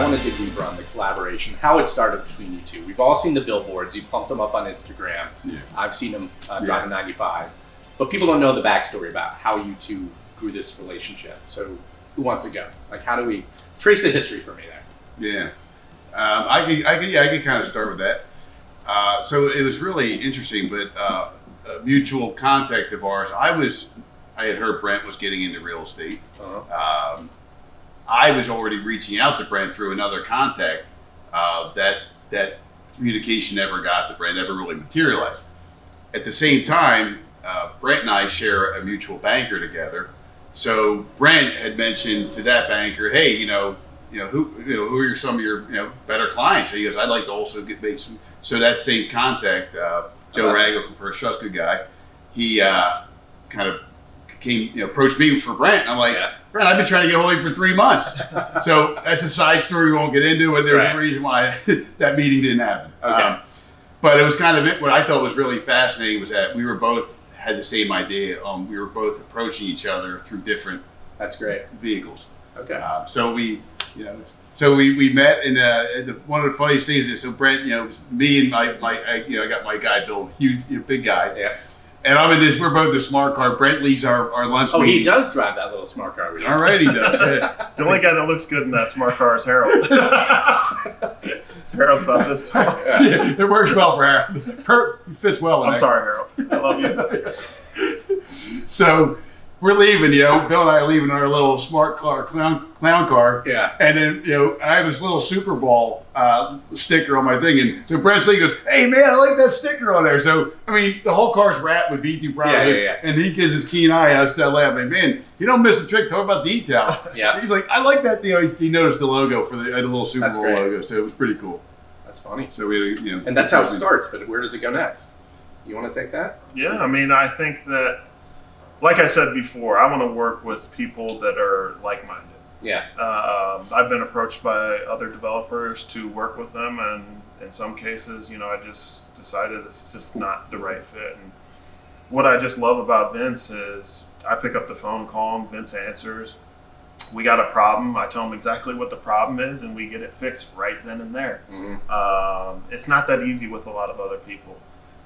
want to dig deeper on the collaboration, how it started between you two. We've all seen the billboards. You've pumped them up on Instagram. Yeah. I've seen them driving 95. But people don't know the backstory about how you two grew this relationship. So who wants to go? Like, how do we trace the history for me there? Yeah. I could kind of start with that. So it was really interesting, but a mutual contact of ours, I had heard Brent was getting into real estate. Uh-huh. I was already reaching out to Brent through another contact that communication never got to Brent, never really materialized. At the same time, Brent and I share a mutual banker together. So Brent had mentioned to that banker, hey, who are some of your better clients? He goes, I'd like to also make some. So that same contact, Joe Rago from First Trust, good guy, he kind of approached me for Brent. And I'm like, Brent, I've been trying to get hold of you for 3 months. So that's a side story we won't get into, and there's a reason why that meeting didn't happen. Okay. But it was kind of what I thought was really fascinating was that we were both had the same idea. We were both approaching each other through different vehicles. Okay. So we met, and one of the funniest things is, so Brent, me and I got my guy Bill, huge, big guy. Yeah. And I'm in this. We're both in the smart car. Brent leads our lunch. Oh, meeting. he does drive that little smart car. All right, he does. Yeah. The only guy that looks good in that smart car is Harold. Harold's about this tall. Yeah, it works well for Harold. It fits well. I'm sorry, Harold. I love you. So we're leaving. Bill and I are leaving our little smart car, clown car. Yeah. And then I have this little Super Bowl sticker on my thing, and so Brent Celek goes, "Hey man, I like that sticker on there." So the whole car's wrapped with V2 product. Yeah. And he gives his keen eye, and I start laughing. Man, you don't miss a trick. Talk about detail. Yeah. He's like, I like that. He noticed the logo for the little Super Bowl logo, so it was pretty cool. That's funny. So we, and that's how it starts. But where does it go next? You want to take that? Yeah, I think that, like I said before, I want to work with people that are like-minded. Yeah. I've been approached by other developers to work with them, and in some cases, I just decided it's just not the right fit. And what I just love about Vince is I pick up the phone, call him, Vince answers. We got a problem. I tell him exactly what the problem is, and we get it fixed right then and there. Mm-hmm. It's not that easy with a lot of other people.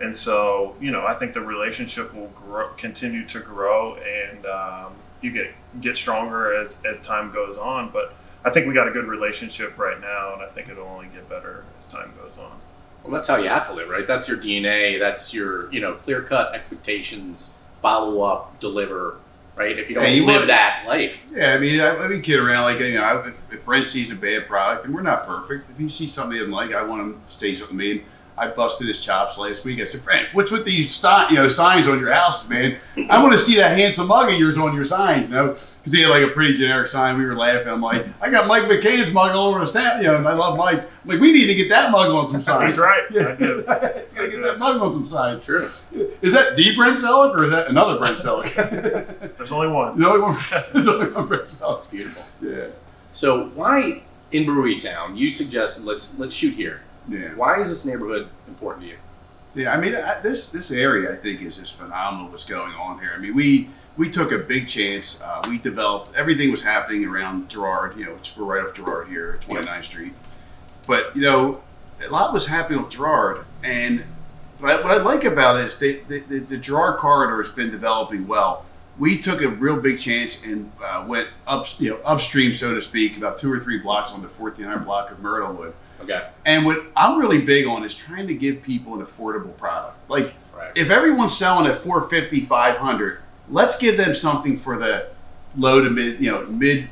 And so, I think the relationship will continue to grow, and you get stronger as time goes on. But I think we got a good relationship right now, and I think it'll only get better as time goes on. Well, that's how you have to live, right? That's your DNA. That's your, clear-cut expectations, follow up, deliver, right? If you don't live that life. Yeah, we kid around like, if Brent sees a bad product, and we're not perfect, if he sees something he doesn't like, I want him to say something to me. And I busted his chops last week. I said, Brent, what's with these signs on your houses, man? I want to see that handsome mug of yours on your signs, Because he had like a pretty generic sign. We were laughing. I'm like, I got Mike McCann's mug all over the stand, and I love Mike. I'm like, we need to get that mug on some signs. He's right. Yeah. I do. Gotta get that mug on some signs. True. Is that the Brent Celek or is that another Brent Celek? There's only one. There's only one Brent Celek. It's beautiful. Yeah. So why in Brewery Town? You suggested let's shoot here. Yeah. Why is this neighborhood important to you? Yeah, this area I think is just phenomenal. What's going on here? We took a big chance. We developed everything was happening around Girard. Which we're right off Girard here, 29th Street. But a lot was happening with Girard, and what I like about it is the Girard corridor has been developing well. We took a real big chance and went upstream, so to speak, about 2 or 3 blocks on the 1400 block of Myrtlewood. Okay. And what I'm really big on is trying to give people an affordable product. Like, if everyone's selling at $450, $500, let's give them something for the low to mid.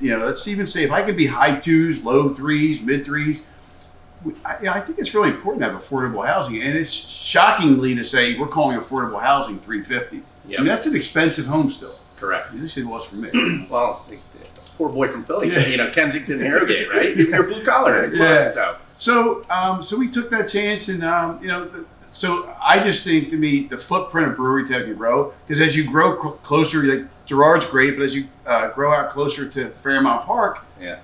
Let's even say if I could be high 2s, low 3s, mid 3s. I think it's really important to have affordable housing, and it's shockingly to say we're calling affordable housing $350. Yep. That's an expensive home still. Correct. At least it was for me. Well, poor boy from Philly, Kensington, Harrogate, right? You're blue collar. Yeah. So we took that chance, and so I just think, to me, the footprint of Brewery Town can grow, because as you grow closer, like Girard's great, but as you grow out closer to Fairmount Park,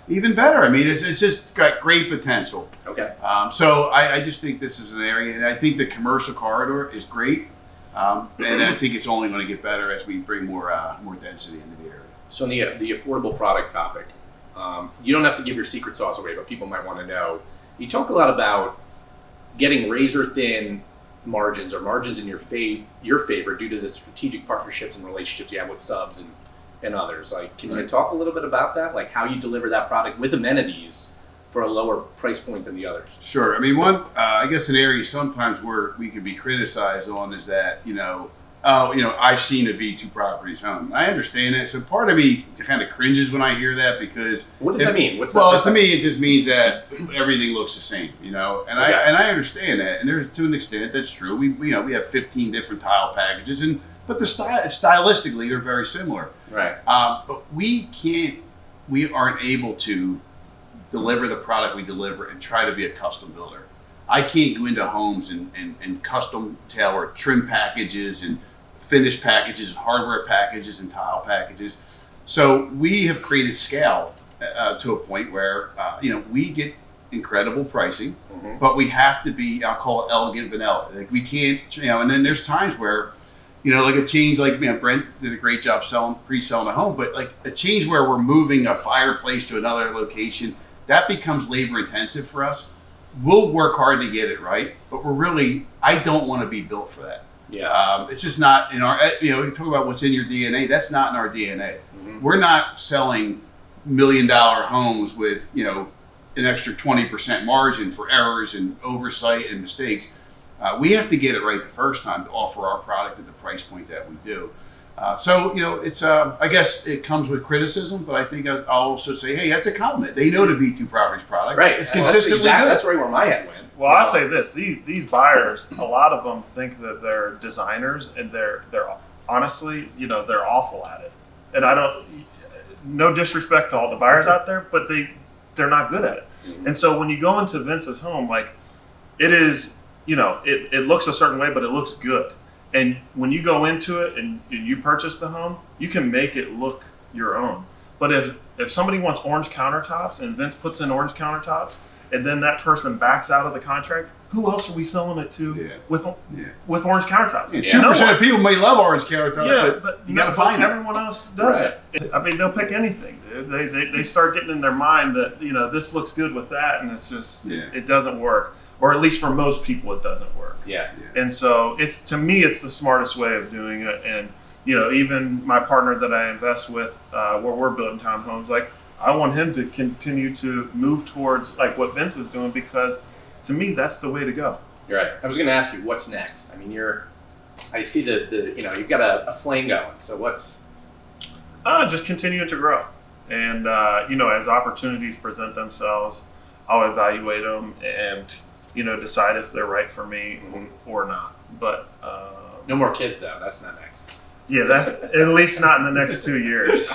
even better. It's just got great potential. Okay. So I just think this is an area, and I think the commercial corridor is great, and I think it's only going to get better as we bring more density into the area. So the affordable product topic, You don't have to give your secret sauce away, but people might want to know. You talk a lot about getting razor thin margins or margins in your favor due to the strategic partnerships and relationships you have with subs and others. Like, can you talk a little bit about that? Like how you deliver that product with amenities for a lower price point than the others? Sure. I mean, I guess an area sometimes where we can be criticized on is that, I've seen a V2 Properties home. I understand that. So part of me kind of cringes when I hear that because what does that mean? To me, it just means that everything looks the same, and I understand that. And there's, to an extent, that's true. We have 15 different tile packages, but stylistically, they're very similar. Right. But we aren't able to deliver the product we deliver and try to be a custom builder. I can't go into homes and custom tailor trim packages and finish packages and hardware packages and tile packages. So we have created scale to a point where we get incredible pricing, but we have to be, I'll call it elegant vanilla. Like we can't, and then there's times where, like a change, like Brent did a great job pre-selling a home, but like a change where we're moving a fireplace to another location, that becomes labor intensive for us. We'll work hard to get it right, but I don't want to be built for that. Yeah. It's just not in our, you talk about what's in your DNA, that's not in our DNA. We're not selling $1 million homes with, an extra 20% margin for errors and oversight and mistakes. We have to get it right the first time to offer our product at the price point that we do. It's I guess it comes with criticism, but I think I'll also say, hey, that's a compliment. They know the V2 Properties product. Right. It's consistently good. That's right where my head went. Well, I'll say this: these buyers, a lot of them think that they're designers, and they're honestly, they're awful at it. And no disrespect to all the buyers out there, but they're not good at it. And so when you go into Vince's home, like it is, it looks a certain way, but it looks good. And when you go into it and you purchase the home, you can make it look your own. But if somebody wants orange countertops and Vince puts in orange countertops, and then that person backs out of the contract, who else are we selling it to with orange countertops? 2% of people may love orange countertops, but you got to find it. Everyone else does it. I mean, they'll pick anything, dude. They start getting in their mind that this looks good with that, and it's just it doesn't work. Or at least for most people, it doesn't work. Yeah. And so to me, it's the smartest way of doing it. And even my partner that I invest with, where we're building townhomes, like I want him to continue to move towards like what Vince is doing, because to me, that's the way to go. You're right. I was going to ask you, what's next? I mean, I see you've got a flame going. So what's? Just continuing to grow, and as opportunities present themselves, I'll evaluate them and decide if they're right for me or not. But no more kids though. That's not next. Yeah, that at least not in the next 2 years.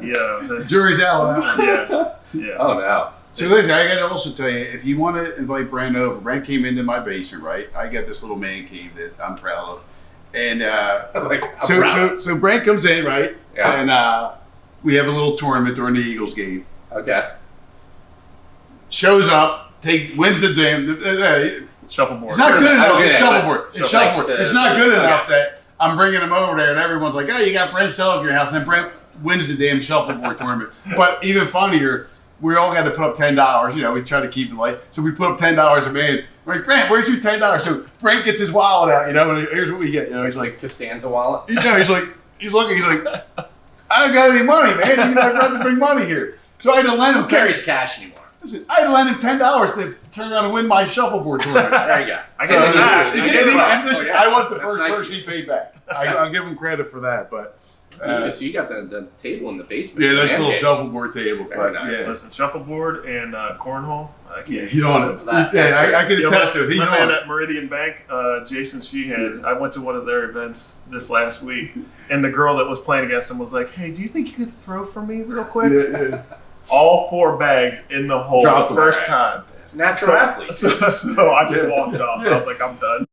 Yeah, jury's out on that one. Yeah. Oh no. So listen, I got to also tell you, if you want to invite Brent over, Brent came into my basement, right? I got this little man cave that I'm proud of, and so Brent comes in, right? Yeah. And we have a little tournament during the Eagles game. Okay. Shows up, wins the damn shuffleboard. It's not good enough. It's shuffleboard. It's It's shuffleboard. It's not good enough that I'm bringing him over there, and everyone's like, "Oh, you got Brent Celek at your house," and Brent wins the damn shuffleboard tournament. But even funnier, we all got to put up $10. We try to keep it light, so we put up $10 a man. We're like, Brent, where's your $10? So Brent gets his wallet out, and here's what we get. He's like Costanza wallet. He's looking. He's like, I don't got any money, man. I'd rather bring money here. So I had to lend him. Who carries cash anymore? Listen, I had to lend him $10 to turn around and win my shuffleboard tournament. There you go. I was the first nice person he paid back. I'll give him credit for that, but. So you got the table in the basement. Yeah, nice little shuffleboard table. Very nice. Yeah. Listen, shuffleboard and cornhole. He's on it. I can attest to it. He's my on man it. at Meridian Bank, Jason Sheehan. I went to one of their events this last week, and the girl that was playing against him was like, "Hey, do you think you could throw for me real quick?" Yeah. All 4 bags in the hole the first time. It's natural athlete. So I just walked off. I was like, I'm done.